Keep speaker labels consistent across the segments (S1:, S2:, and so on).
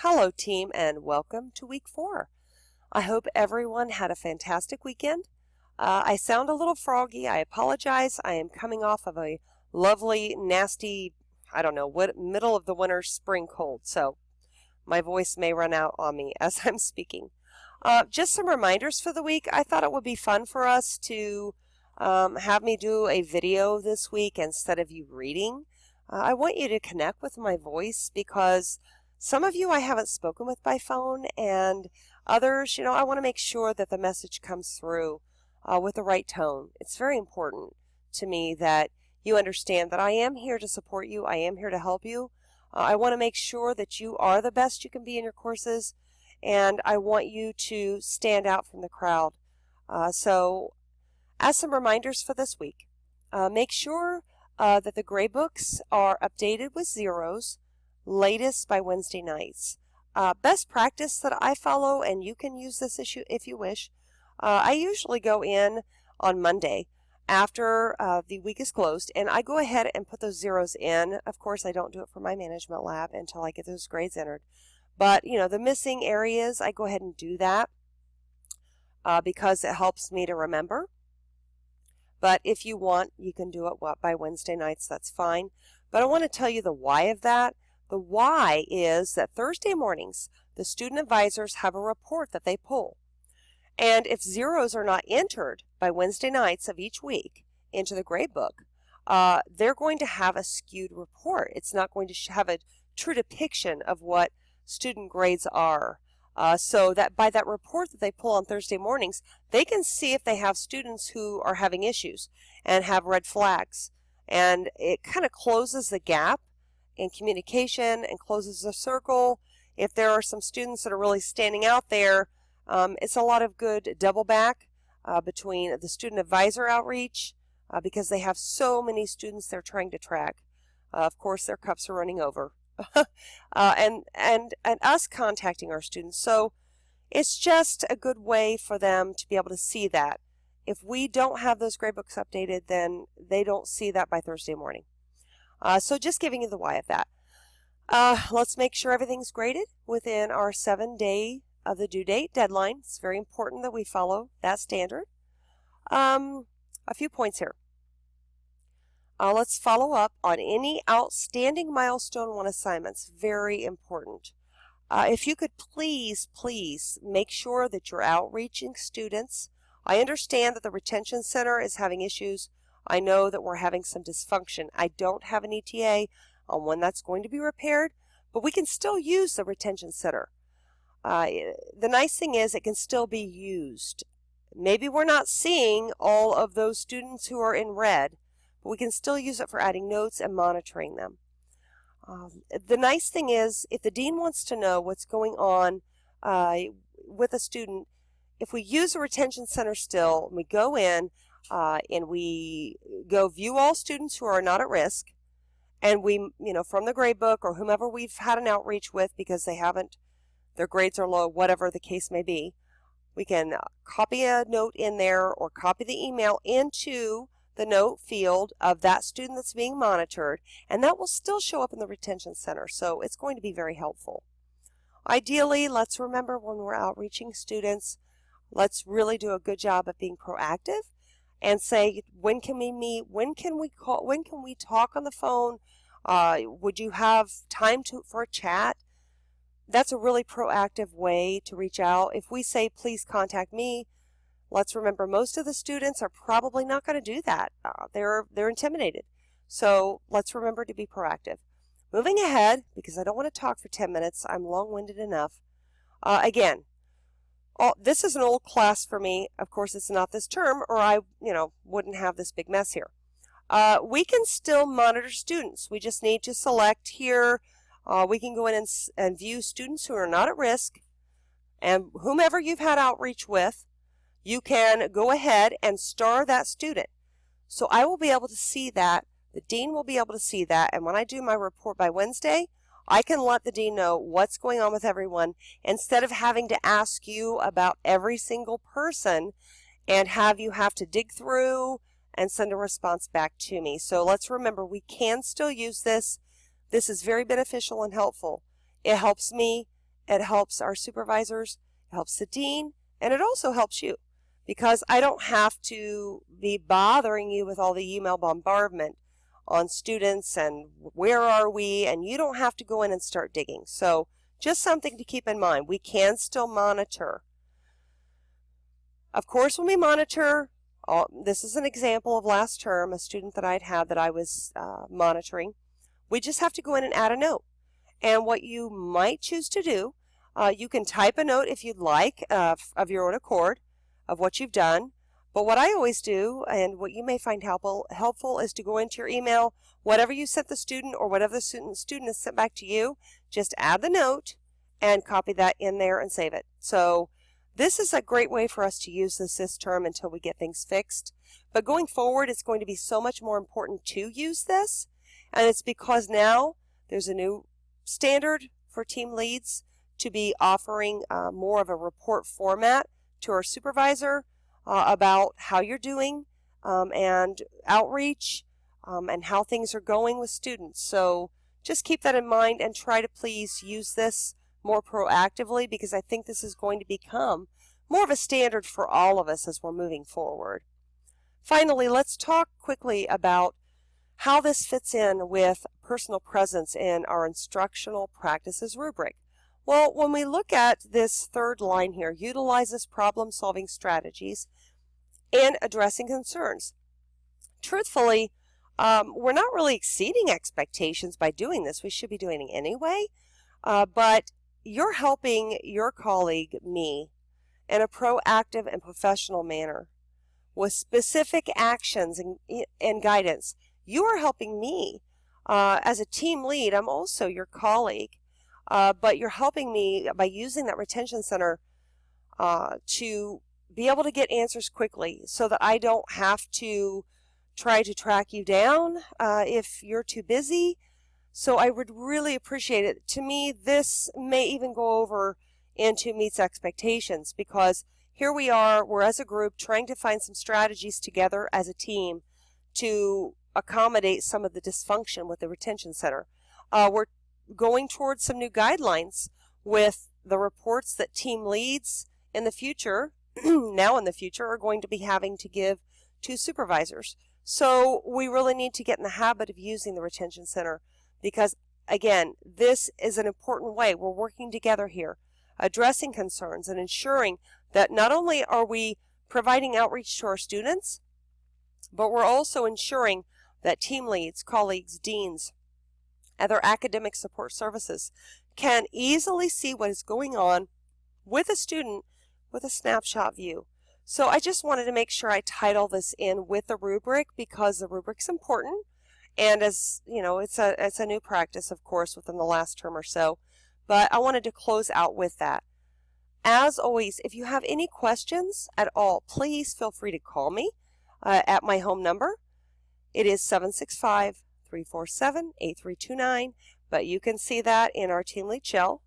S1: Hello, team, and welcome to week 4. I hope everyone had a fantastic weekend. I sound a little froggy. I apologize. I am coming off of a lovely, nasty, middle of the winter spring cold, so my voice may run out on me as I'm speaking. Just some reminders for the week. I thought it would be fun for us to have me do a video this week instead of you reading. I want you to connect with my voice because some of you I haven't spoken with by phone, and others, I want to make sure that the message comes through with the right tone. It's very important to me that you understand that I am here to support you. I am here to help you. I want to make sure that you are the best you can be in your courses, and I want you to stand out from the crowd. So as some reminders for this week, make sure that the gradebooks are updated with zeros, latest by Wednesday nights. Best practice that I follow, and you can use this issue if you wish, I usually go in on Monday after the week is closed, and I go ahead and put those zeros in. Of course, I don't do it for my management lab until I get those grades entered. But, the missing areas, I go ahead and do that because it helps me to remember. But if you want, you can do it by Wednesday nights. That's fine. But I want to tell you the why of that. The why is that Thursday mornings, the student advisors have a report that they pull. And if zeros are not entered by Wednesday nights of each week into the gradebook, they're going to have a skewed report. It's not going to have a true depiction of what student grades are. So that by that report that they pull on Thursday mornings, they can see if they have students who are having issues and have red flags. And it kind of closes the gap in communication and closes the circle. If there are some students that are really standing out there, it's a lot of good double back between the student advisor outreach because they have so many students they're trying to track. Of course, their cups are running over. and us contacting our students. So it's just a good way for them to be able to see that. If we don't have those gradebooks updated, then they don't see that by Thursday morning. So just giving you the why of that. Let's make sure everything's graded within our 7-day of the due date deadline. It's very important that we follow that standard. A few points here. Let's follow up on any outstanding milestone 1 assignments. Very important. If you could please make sure that you're outreaching students. I understand that the retention center is having issues. I know that we're having some dysfunction. I don't have an ETA on when that's going to be repaired, but we can still use the retention center. The nice thing is it can still be used. Maybe we're not seeing all of those students who are in red, but we can still use it for adding notes and monitoring them. The nice thing is if the dean wants to know what's going on with a student, if we use a retention center still, we go in and we go view all students who are not at risk, and we, from the gradebook or whomever we've had an outreach with because their grades are low, whatever the case may be, we can copy a note in there or copy the email into the note field of that student that's being monitored, and that will still show up in the retention center, so it's going to be very helpful. Ideally, let's remember when we're outreaching students, let's really do a good job of being proactive and say, when can we meet, when can we call, when can we talk on the phone, would you have time for a chat? That's a really proactive way to reach out. If we say, please contact me, let's remember most of the students are probably not going to do that. They're intimidated. So let's remember to be proactive. Moving ahead, because I don't want to talk for 10 minutes. I'm long-winded enough. Again, this is an old class for me. Of course, it's not this term, or I, wouldn't have this big mess here. We can still monitor students. We just need to select here. We can go in and view students who are not at risk, and whomever you've had outreach with, you can go ahead and star that student. So I will be able to see that. The dean will be able to see that. And when I do my report by Wednesday, I can let the dean know what's going on with everyone instead of having to ask you about every single person and have to dig through and send a response back to me. So let's remember, we can still use this. This is very beneficial and helpful. It helps me it helps our supervisors, it helps the dean, and it also helps you because I don't have to be bothering you with all the email bombardment on students and where are we, and you don't have to go in and start digging. So just something to keep in mind. We can still monitor. Of course, when we monitor, this is an example of last term, a student that I'd had that I was monitoring. We just have to go in and add a note. And what you might choose to do, you can type a note if you'd like of your own accord of what you've done. But what I always do, and what you may find helpful is to go into your email, whatever you sent the student or whatever the student has sent back to you, just add the note and copy that in there and save it. So this is a great way for us to use this term until we get things fixed. But going forward, it's going to be so much more important to use this. And it's because now there's a new standard for team leads to be offering more of a report format to our supervisor about how you're doing and outreach and how things are going with students. So just keep that in mind and try to please use this more proactively, because I think this is going to become more of a standard for all of us as we're moving forward. Finally, let's talk quickly about how this fits in with personal presence in our instructional practices rubric. Well, when we look at this third line here, utilizes problem-solving strategies and addressing concerns. Truthfully, we're not really exceeding expectations by doing this. We should be doing it anyway, but you're helping your colleague, me, in a proactive and professional manner with specific actions and guidance. You are helping me as a team lead. I'm also your colleague, but you're helping me by using that retention center to be able to get answers quickly so that I don't have to try to track you down if you're too busy. So I would really appreciate it. To me, this may even go over into meets expectations, because here we are, we're as a group trying to find some strategies together as a team to accommodate some of the dysfunction with the retention center. We're going towards some new guidelines with the reports that team leads in the future, now in the future, are going to be having to give to supervisors. So we really need to get in the habit of using the retention center, because again, this is an important way. We're working together here, addressing concerns and ensuring that not only are we providing outreach to our students, but we're also ensuring that team leads, colleagues, deans, other academic support services can easily see what is going on with a student with a snapshot view. So I just wanted to make sure I title this in with the rubric, because the rubric's important. And as you know, it's a new practice, of course, within the last term or so. But I wanted to close out with that. As always, if you have any questions at all, please feel free to call me at my home number. It is 765-347-8329, but you can see that in our Team Lead shell.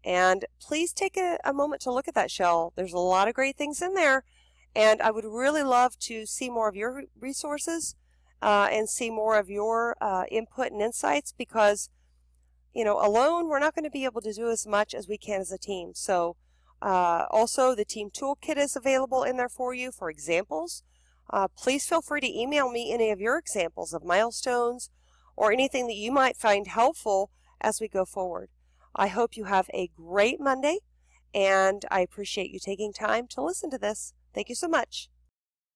S1: And please take a moment to look at that shell. There's a lot of great things in there, and I would really love to see more of your resources and see more of your input and insights, because alone we're not going to be able to do as much as we can as a team. So also the team toolkit is available in there for you for examples. Please feel free to email me any of your examples of milestones or anything that you might find helpful as we go forward. I hope you have a great Monday, and I appreciate you taking time to listen to this. Thank you so much.